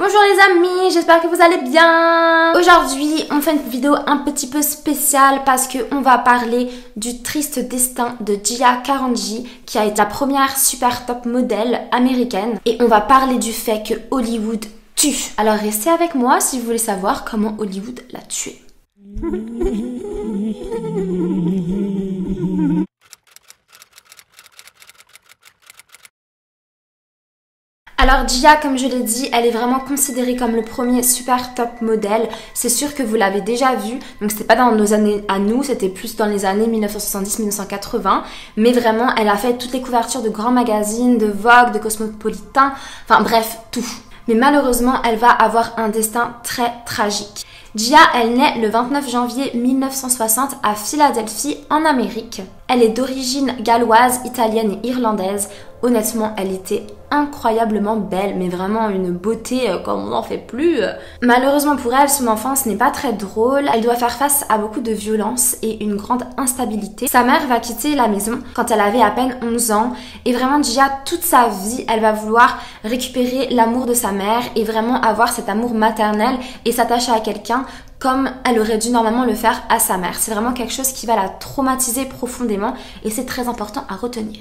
Bonjour les amis, j'espère que vous allez bien. Aujourd'hui, on fait une vidéo un petit peu spéciale parce qu'on va parler du triste destin de Gia Karanji qui a été la première super top modèle américaine et on va parler du fait que Hollywood tue. Alors restez avec moi si vous voulez savoir comment Hollywood l'a tuée. Alors Gia, comme je l'ai dit, elle est vraiment considérée comme le premier super top modèle. C'est sûr que vous l'avez déjà vu, donc c'était pas dans nos années à nous, c'était plus dans les années 1970-1980. Mais vraiment, elle a fait toutes les couvertures de grands magazines, de Vogue, de Cosmopolitan, enfin bref, tout. Mais malheureusement, elle va avoir un destin très tragique. Gia, elle naît le 29 janvier 1960 à Philadelphie, en Amérique. Elle est d'origine galloise, italienne et irlandaise. Honnêtement, elle était incroyablement belle, mais vraiment une beauté comme on n'en fait plus. Malheureusement pour elle, son enfance n'est pas très drôle. Elle doit faire face à beaucoup de violence et une grande instabilité. Sa mère va quitter la maison quand elle avait à peine 11 ans. Et vraiment, Gia, toute sa vie, elle va vouloir récupérer l'amour de sa mère et vraiment avoir cet amour maternel et s'attacher à quelqu'un comme elle aurait dû normalement le faire à sa mère. C'est vraiment quelque chose qui va la traumatiser profondément et c'est très important à retenir.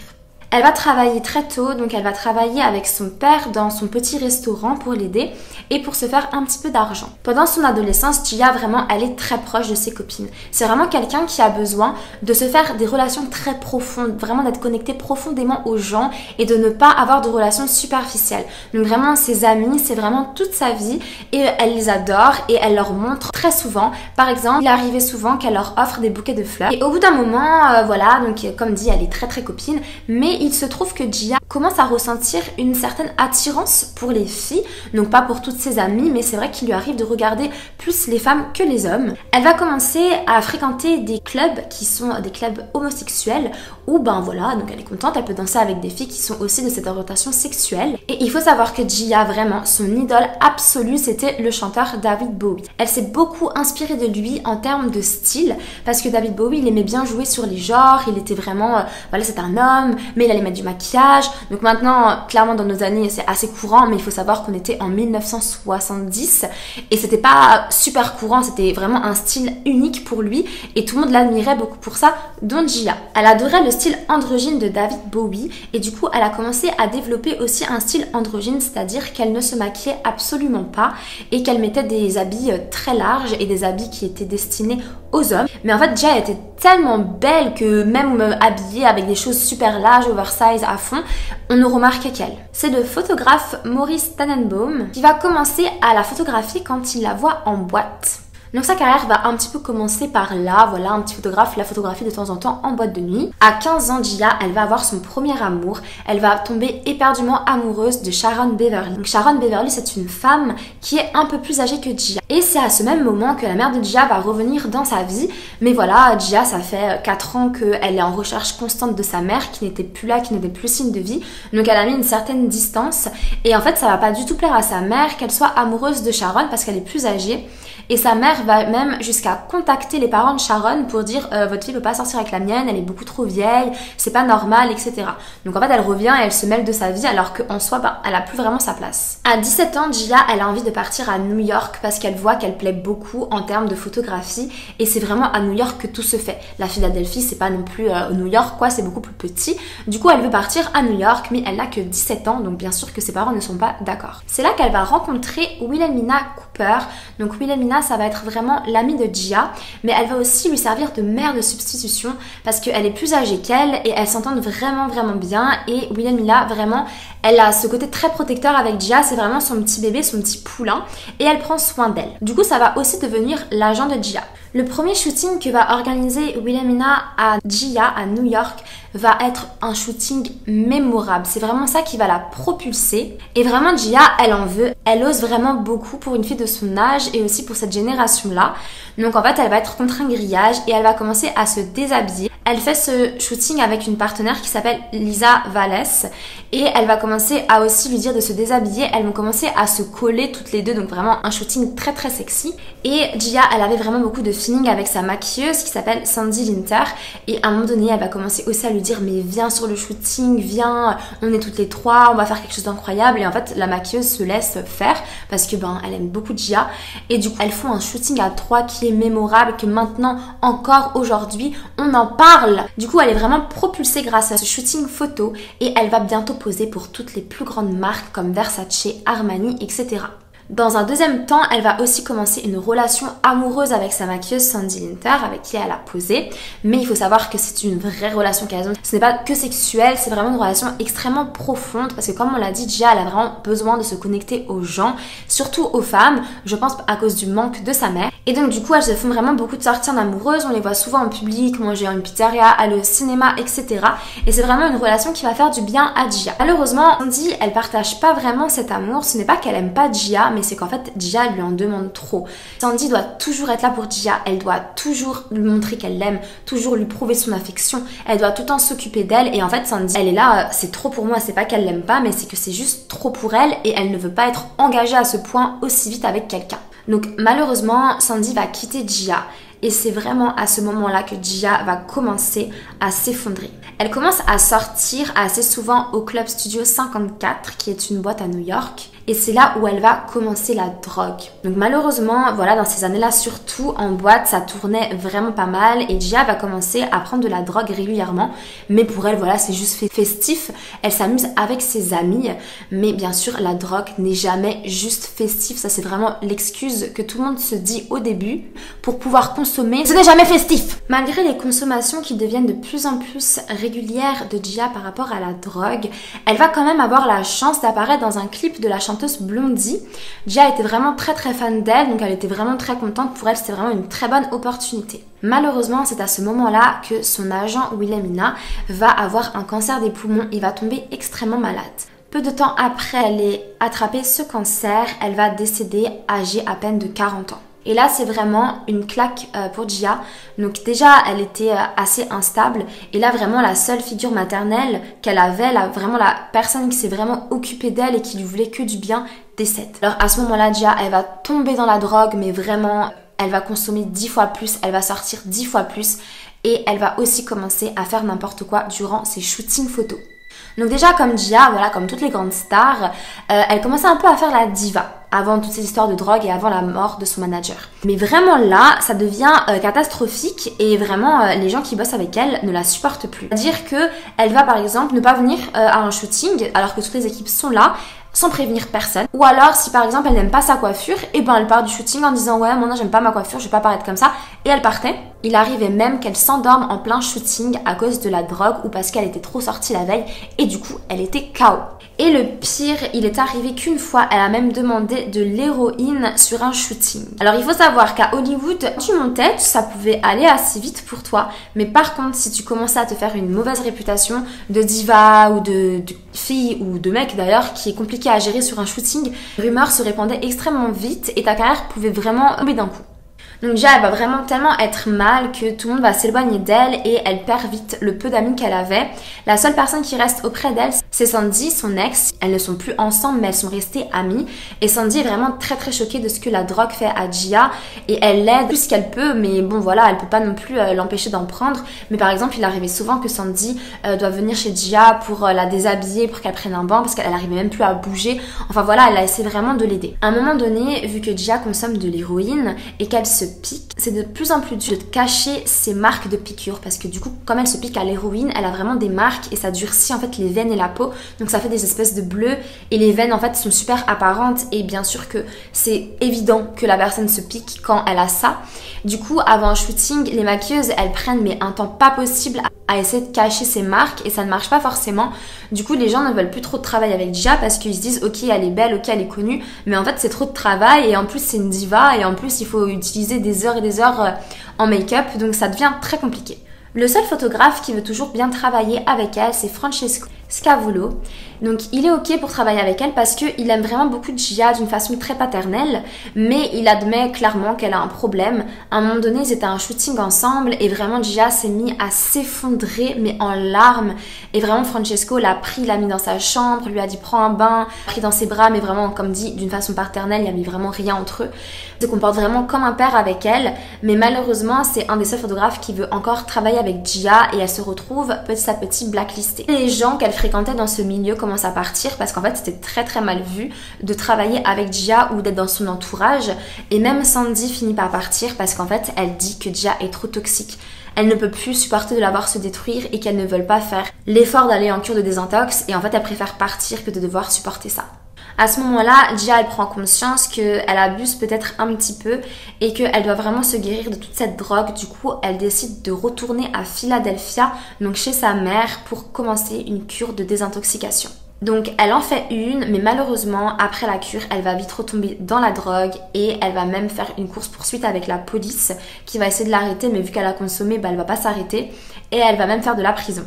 Elle va travailler très tôt, donc elle va travailler avec son père dans son petit restaurant pour l'aider et pour se faire un petit peu d'argent. Pendant son adolescence, Gia, vraiment, elle est très proche de ses copines. C'est vraiment quelqu'un qui a besoin de se faire des relations très profondes, vraiment d'être connecté profondément aux gens et de ne pas avoir de relations superficielles. Donc vraiment, ses amis, c'est vraiment toute sa vie et elle les adore et elle leur montre très souvent. Par exemple, il arrivait souvent qu'elle leur offre des bouquets de fleurs. Et au bout d'un moment, voilà, donc comme dit, elle est très copine, mais il se trouve que Gia commence à ressentir une certaine attirance pour les filles, donc pas pour toutes ses amies, mais c'est vrai qu'il lui arrive de regarder plus les femmes que les hommes. Elle va commencer à fréquenter des clubs qui sont des clubs homosexuels où ben voilà, donc elle est contente, elle peut danser avec des filles qui sont aussi de cette orientation sexuelle. Et il faut savoir que Gia, vraiment, son idole absolue, c'était le chanteur David Bowie. Elle s'est beaucoup inspirée de lui en termes de style, parce que David Bowie, il aimait bien jouer sur les genres, il était vraiment, voilà, c'est un homme, mais il allait mettre du maquillage. Donc maintenant, clairement dans nos années, c'est assez courant, mais il faut savoir qu'on était en 1970 et c'était pas super courant, c'était vraiment un style unique pour lui et tout le monde l'admirait beaucoup pour ça, dont Gia. Elle adorait le style androgyne de David Bowie et du coup, elle a commencé à développer aussi un style androgyne, c'est-à-dire qu'elle ne se maquillait absolument pas et qu'elle mettait des habits très larges et des habits qui étaient destinés aux hommes. Mais en fait, Gia était tellement belle que même habillée avec des choses super larges, oversize à fond, on ne remarquait qu'elle. C'est le photographe Maurice Tannenbaum qui va commencer à la photographier quand il la voit en boîte. Donc sa carrière va un petit peu commencer par là, voilà, un petit photographe la photographie de temps en temps en boîte de nuit. À 15 ans, Gia, elle va avoir son premier amour. Elle va tomber éperdument amoureuse de Sharon Beverly. Donc Sharon Beverly, c'est une femme qui est un peu plus âgée que Gia. Et c'est à ce même moment que la mère de Gia va revenir dans sa vie. Mais voilà, Gia, ça fait 4 ans qu'elle est en recherche constante de sa mère qui n'était plus là, qui n'était plus signe de vie. Donc elle a mis une certaine distance. Et en fait, ça va pas du tout plaire à sa mère qu'elle soit amoureuse de Sharon parce qu'elle est plus âgée. Et sa mère va même jusqu'à contacter les parents de Sharon pour dire votre fille peut pas sortir avec la mienne, elle est beaucoup trop vieille, c'est pas normal, etc. Donc en fait elle revient et elle se mêle de sa vie alors qu'en soi elle a plus vraiment sa place. À 17 ans, Gia, elle a envie de partir à New York parce qu'elle voit qu'elle plaît beaucoup en termes de photographie et c'est vraiment à New York que tout se fait. La Philadelphie, c'est pas non plus New York quoi, c'est beaucoup plus petit. Du coup elle veut partir à New York mais elle n'a que 17 ans donc bien sûr que ses parents ne sont pas d'accord. C'est là qu'elle va rencontrer Wilhelmina Cooper. Donc Wilhelmina, ça va être vraiment l'amie de Gia, mais elle va aussi lui servir de mère de substitution parce qu'elle est plus âgée qu'elle et elles s'entendent vraiment bien. Et Wilhelmina, vraiment, elle a ce côté très protecteur avec Gia, c'est vraiment son petit bébé, son petit poulain, et elle prend soin d'elle. Du coup, ça va aussi devenir l'agent de Gia. Le premier shooting que va organiser Wilhelmina à Gia, à New York, va être un shooting mémorable. C'est vraiment ça qui va la propulser. Et vraiment, Gia, elle en veut. Elle ose vraiment beaucoup pour une fille de son âge et aussi pour cette génération-là. Donc en fait, elle va être contre un grillage et elle va commencer à se déshabiller. Elle fait ce shooting avec une partenaire qui s'appelle Lisa Vallès et elle va commencer à aussi lui dire de se déshabiller. Elles vont commencer à se coller toutes les deux, donc vraiment un shooting très sexy. Et Gia, elle avait vraiment beaucoup de feeling avec sa maquilleuse qui s'appelle Sandy Linter et à un moment donné, elle va commencer aussi à lui dire mais viens sur le shooting, viens, on est toutes les trois, on va faire quelque chose d'incroyable. Et en fait la maquilleuse se laisse faire parce que elle aime beaucoup Gia. Et du coup elles font un shooting à 3 qui est mémorable, que maintenant encore aujourd'hui on en parle. Du coup elle est vraiment propulsée grâce à ce shooting photo et elle va bientôt poser pour toutes les plus grandes marques comme Versace, Armani, etc. Dans un deuxième temps, elle va aussi commencer une relation amoureuse avec sa maquilleuse Sandy Linter, avec qui elle a posé. Mais il faut savoir que c'est une vraie relation qu'elles ont. Ce n'est pas que sexuel, c'est vraiment une relation extrêmement profonde. Parce que comme on l'a dit, Gia, elle a vraiment besoin de se connecter aux gens, surtout aux femmes, je pense à cause du manque de sa mère. Et donc du coup, elles se font vraiment beaucoup de sorties en amoureuse. On les voit souvent en public, manger en une pizzeria, aller au cinéma, etc. Et c'est vraiment une relation qui va faire du bien à Gia. Malheureusement, Sandy, elle partage pas vraiment cet amour. Ce n'est pas qu'elle aime pas Gia, mais c'est qu'en fait Gia lui en demande trop. Sandy doit toujours être là pour Gia, elle doit toujours lui montrer qu'elle l'aime, toujours lui prouver son affection, elle doit tout le temps s'occuper d'elle. Et en fait Sandy, elle est là, c'est trop pour moi, c'est pas qu'elle l'aime pas, mais c'est que c'est juste trop pour elle et elle ne veut pas être engagée à ce point aussi vite avec quelqu'un. Donc malheureusement Sandy va quitter Gia. Et c'est vraiment à ce moment-là que Gia va commencer à s'effondrer. Elle commence à sortir assez souvent au Club Studio 54, qui est une boîte à New York. Et c'est là où elle va commencer la drogue. Donc malheureusement, voilà, dans ces années-là, surtout en boîte, ça tournait vraiment pas mal. Et Gia va commencer à prendre de la drogue régulièrement. Mais pour elle, voilà, c'est juste festif. Elle s'amuse avec ses amis. Mais bien sûr, la drogue n'est jamais juste festif. Ça, c'est vraiment l'excuse que tout le monde se dit au début pour pouvoir consommer. Ce n'est jamais festif! Malgré les consommations qui deviennent de plus en plus régulières de Gia par rapport à la drogue, elle va quand même avoir la chance d'apparaître dans un clip de la chanteuse Blondie. Gia était vraiment très fan d'elle, donc elle était vraiment très contente. Pour elle, c'était vraiment une très bonne opportunité. Malheureusement, c'est à ce moment-là que son agent Wilhelmina va avoir un cancer des poumons et va tomber extrêmement malade. Peu de temps après elle ait attrapé ce cancer, elle va décéder âgée à peine de 40 ans. Et là, c'est vraiment une claque pour Gia. Donc déjà, elle était assez instable. Et là, vraiment, la seule figure maternelle qu'elle avait, vraiment la personne qui s'est vraiment occupée d'elle et qui lui voulait que du bien, décède. Alors à ce moment-là, Gia, elle va tomber dans la drogue, mais vraiment, elle va consommer 10 fois plus, elle va sortir 10 fois plus. Et elle va aussi commencer à faire n'importe quoi durant ses shootings photos. Donc déjà, comme Gia, voilà, comme toutes les grandes stars, elle commençait un peu à faire la diva avant toutes ces histoires de drogue et avant la mort de son manager. Mais vraiment là, ça devient catastrophique et vraiment les gens qui bossent avec elle ne la supportent plus. C'est-à-dire que elle va par exemple ne pas venir à un shooting alors que toutes les équipes sont là, sans prévenir personne. Ou alors, si par exemple elle n'aime pas sa coiffure, et elle part du shooting en disant ouais, moi non, j'aime pas ma coiffure, je vais pas paraître comme ça, et elle partait. Il arrivait même qu'elle s'endorme en plein shooting à cause de la drogue ou parce qu'elle était trop sortie la veille et du coup elle était KO. Et le pire, il est arrivé qu'une fois, elle a même demandé de l'héroïne sur un shooting. Alors il faut savoir qu'à Hollywood, tu montais, ça pouvait aller assez vite pour toi. Mais par contre, si tu commençais à te faire une mauvaise réputation de diva ou de fille ou de mec d'ailleurs, qui est compliqué à gérer sur un shooting, les rumeurs se répandaient extrêmement vite et ta carrière pouvait vraiment tomber d'un coup. Donc Gia, elle va vraiment tellement être mal que tout le monde va s'éloigner d'elle et elle perd vite le peu d'amis qu'elle avait. La seule personne qui reste auprès d'elle, c'est Sandy, son ex. Elles ne sont plus ensemble, mais elles sont restées amies. Et Sandy est vraiment très choquée de ce que la drogue fait à Gia et elle l'aide plus qu'elle peut, mais bon voilà, elle peut pas non plus l'empêcher d'en prendre. Mais par exemple, il arrivait souvent que Sandy doit venir chez Gia pour la déshabiller, pour qu'elle prenne un bain, parce qu'elle arrivait même plus à bouger. Enfin voilà, elle a essayé vraiment de l'aider. À un moment donné, vu que Gia consomme de l'héroïne et qu'elle se pique, c'est de plus en plus dur de cacher ses marques de piqûres parce que du coup, comme elle se pique à l'héroïne, elle a vraiment des marques et ça durcit en fait les veines et la peau, donc ça fait des espèces de bleus et les veines en fait sont super apparentes et bien sûr que c'est évident que la personne se pique quand elle a ça. Du coup, avant un shooting, les maquilleuses elles prennent mais un temps pas possible à essayer de cacher ses marques et ça ne marche pas forcément. Du coup, les gens ne veulent plus trop de travail avec Gia parce qu'ils se disent ok, elle est belle, ok, elle est connue, mais en fait c'est trop de travail et en plus c'est une diva et en plus il faut utiliser des heures et des heures en make-up, donc ça devient très compliqué. Le seul photographe qui veut toujours bien travailler avec elle, c'est Francesco. Scavulo. Donc il est ok pour travailler avec elle parce qu'il aime vraiment beaucoup Gia d'une façon très paternelle, mais il admet clairement qu'elle a un problème. À un moment donné, ils étaient à un shooting ensemble et vraiment Gia s'est mis à s'effondrer mais en larmes, et vraiment Francesco l'a pris, l'a mis dans sa chambre, lui a dit prends un bain, pris dans ses bras, mais vraiment comme dit d'une façon paternelle, il n'y avait vraiment rien entre eux. Il se comporte vraiment comme un père avec elle, mais malheureusement c'est un des seuls photographes qui veut encore travailler avec Gia et elle se retrouve petit à petit blacklistée. Les gens qu'elle fréquentait dans ce milieu commencent à partir parce qu'en fait c'était très très mal vu de travailler avec Gia ou d'être dans son entourage, et même Sandy finit par partir parce qu'en fait elle dit que Gia est trop toxique. Elle ne peut plus supporter de la voir se détruire et qu'elle ne veut pas faire l'effort d'aller en cure de désintox, et en fait elle préfère partir que de devoir supporter ça. À ce moment-là, Gia elle prend conscience qu'elle abuse peut-être un petit peu et qu'elle doit vraiment se guérir de toute cette drogue. Du coup, elle décide de retourner à Philadelphia, donc chez sa mère, pour commencer une cure de désintoxication. Donc elle en fait une, mais malheureusement après la cure elle va vite retomber dans la drogue et elle va même faire une course-poursuite avec la police qui va essayer de l'arrêter, mais vu qu'elle a consommé, elle va pas s'arrêter et elle va même faire de la prison.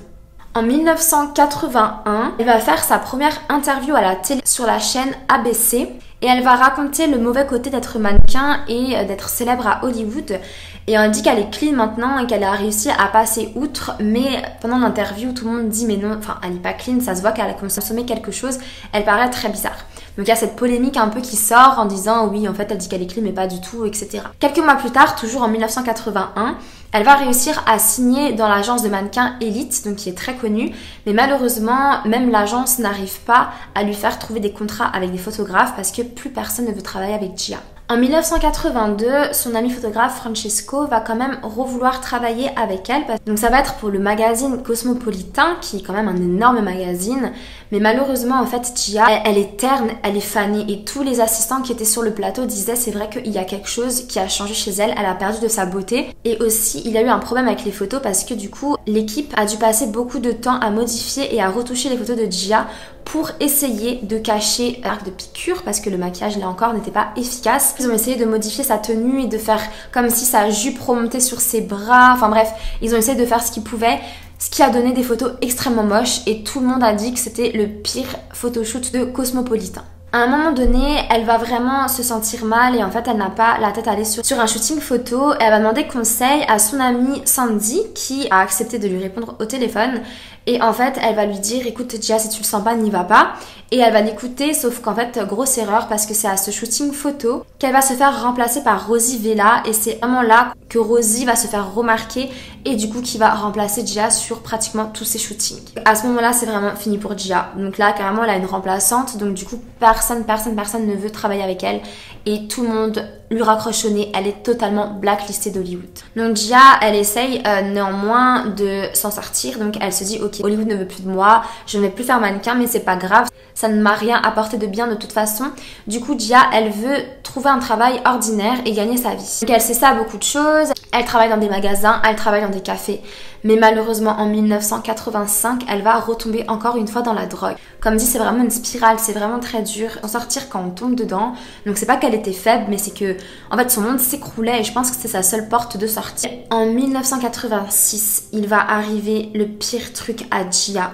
En 1981, elle va faire sa première interview à la télé sur la chaîne ABC et elle va raconter le mauvais côté d'être mannequin et d'être célèbre à Hollywood. Et on dit qu'elle est clean maintenant et qu'elle a réussi à passer outre, mais pendant l'interview, tout le monde dit mais non, enfin elle n'est pas clean, ça se voit qu'elle a consommé quelque chose, elle paraît très bizarre. Donc il y a cette polémique un peu qui sort en disant oui en fait elle dit qu'elle est clean mais pas du tout, etc. Quelques mois plus tard, toujours en 1981, elle va réussir à signer dans l'agence de mannequins Elite, donc qui est très connue, mais malheureusement même l'agence n'arrive pas à lui faire trouver des contrats avec des photographes parce que plus personne ne veut travailler avec Gia. En 1982, son ami photographe Francesco va quand même revouloir travailler avec elle. Donc ça va être pour le magazine Cosmopolitan, qui est quand même un énorme magazine. Mais malheureusement, en fait, Gia, elle est terne, elle est fanée. Et tous les assistants qui étaient sur le plateau disaient c'est vrai qu'il y a quelque chose qui a changé chez elle. Elle a perdu de sa beauté. Et aussi, il y a eu un problème avec les photos parce que du coup, l'équipe a dû passer beaucoup de temps à modifier et à retoucher les photos de Gia pour essayer de cacher l'arc de piqûre parce que le maquillage là encore n'était pas efficace. Ils ont essayé de modifier sa tenue et de faire comme si sa jupe remontait sur ses bras. Enfin bref, ils ont essayé de faire ce qu'ils pouvaient, ce qui a donné des photos extrêmement moches et tout le monde a dit que c'était le pire photoshoot de Cosmopolitan. À un moment donné, elle va vraiment se sentir mal et en fait elle n'a pas la tête à aller sur un shooting photo. Elle va demander conseil à son amie Sandy qui a accepté de lui répondre au téléphone. Et en fait, elle va lui dire écoute Gia, si tu le sens pas, n'y va pas. Et elle va l'écouter, sauf qu'en fait, grosse erreur parce que c'est à ce shooting photo qu'elle va se faire remplacer par Rosie Vela. Et c'est vraiment là que Rosie va se faire remarquer et du coup qui va remplacer Gia sur pratiquement tous ses shootings. À ce moment-là, c'est vraiment fini pour Gia. Donc là, carrément, elle a une remplaçante. Donc du coup, personne ne veut travailler avec elle. Et tout le monde lui raccroche au nez. Elle est totalement blacklistée d'Hollywood. Donc Gia, elle essaye néanmoins de s'en sortir. Donc elle se dit ok, Hollywood ne veut plus de moi, je ne vais plus faire mannequin, mais c'est pas grave, ça ne m'a rien apporté de bien de toute façon. Du coup, Gia, elle veut trouver un travail ordinaire et gagner sa vie. Donc elle sait ça à beaucoup de choses, elle travaille dans des magasins, elle travaille dans des cafés. Mais malheureusement, en 1985, elle va retomber encore une fois dans la drogue. Comme dit, c'est vraiment une spirale, c'est vraiment très dur d'en sortir quand on tombe dedans. Donc c'est pas qu'elle était faible, mais c'est que en fait son monde s'écroulait et je pense que c'est sa seule porte de sortie. En 1986, il va arriver le pire truc à Gia.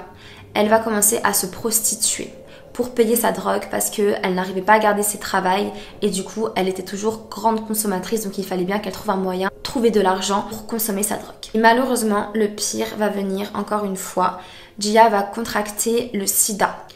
Elle va commencer à se prostituer pour payer sa drogue parce qu'elle n'arrivait pas à garder ses travails et du coup elle était toujours grande consommatrice, donc il fallait bien qu'elle trouve un moyen de trouver de l'argent pour consommer sa drogue. Et malheureusement, le pire va venir encore une fois. Gia va contracter le sida.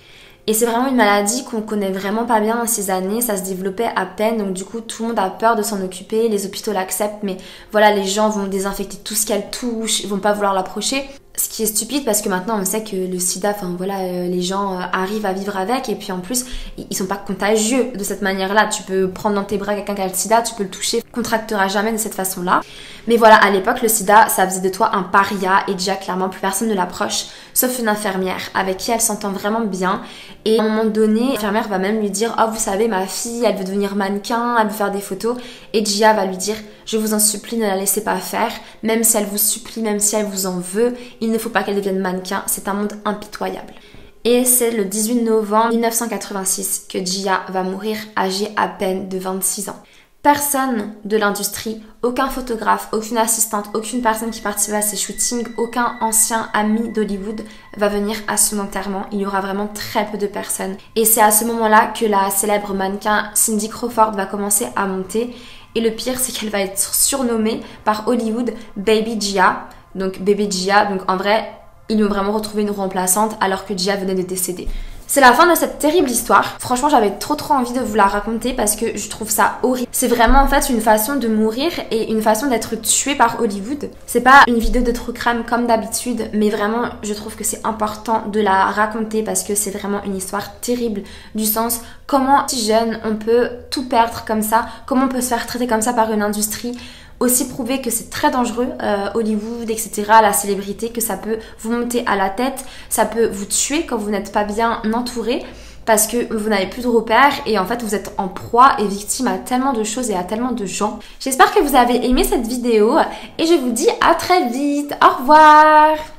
Et c'est vraiment une maladie qu'on connaît vraiment pas bien dans ces années, ça se développait à peine, donc du coup tout le monde a peur de s'en occuper, les hôpitaux l'acceptent, mais voilà, les gens vont désinfecter tout ce qu'elle touche, ils vont pas vouloir l'approcher. Ce qui est stupide parce que maintenant on sait que le sida, enfin voilà, les gens arrivent à vivre avec et puis en plus ils sont pas contagieux de cette manière-là. Tu peux prendre dans tes bras quelqu'un qui a le sida, tu peux le toucher, contractera jamais de cette façon-là. Mais voilà, à l'époque le sida ça faisait de toi un paria et déjà clairement plus personne ne l'approche sauf une infirmière avec qui elle s'entend vraiment bien. Et à un moment donné, l'infirmière va même lui dire oh vous savez ma fille elle veut devenir mannequin, elle veut faire des photos, et Gia va lui dire je vous en supplie ne la laissez pas faire, même si elle vous supplie, même si elle vous en veut, il ne faut pas qu'elle devienne mannequin, c'est un monde impitoyable. Et c'est le 18 novembre 1986 que Gia va mourir âgée à peine de 26 ans. Personne de l'industrie, aucun photographe, aucune assistante, aucune personne qui participe à ces shootings, aucun ancien ami d'Hollywood va venir à son enterrement. Il y aura vraiment très peu de personnes. Et c'est à ce moment-là que la célèbre mannequin Cindy Crawford va commencer à monter. Et le pire, c'est qu'elle va être surnommée par Hollywood Baby Gia. Donc Baby Gia, donc en vrai, ils lui ont vraiment retrouvé une remplaçante alors que Gia venait de décéder. C'est la fin de cette terrible histoire. Franchement, j'avais trop envie de vous la raconter parce que je trouve ça horrible. C'est vraiment en fait une façon de mourir et une façon d'être tué par Hollywood. C'est pas une vidéo de true crime comme d'habitude, mais vraiment, je trouve que c'est important de la raconter parce que c'est vraiment une histoire terrible du sens comment si jeune on peut tout perdre comme ça, comment on peut se faire traiter comme ça par une industrie. Aussi prouver que c'est très dangereux, Hollywood, etc., la célébrité, que ça peut vous monter à la tête, ça peut vous tuer quand vous n'êtes pas bien entouré, parce que vous n'avez plus de repères et en fait vous êtes en proie et victime à tellement de choses et à tellement de gens. J'espère que vous avez aimé cette vidéo et je vous dis à très vite. Au revoir!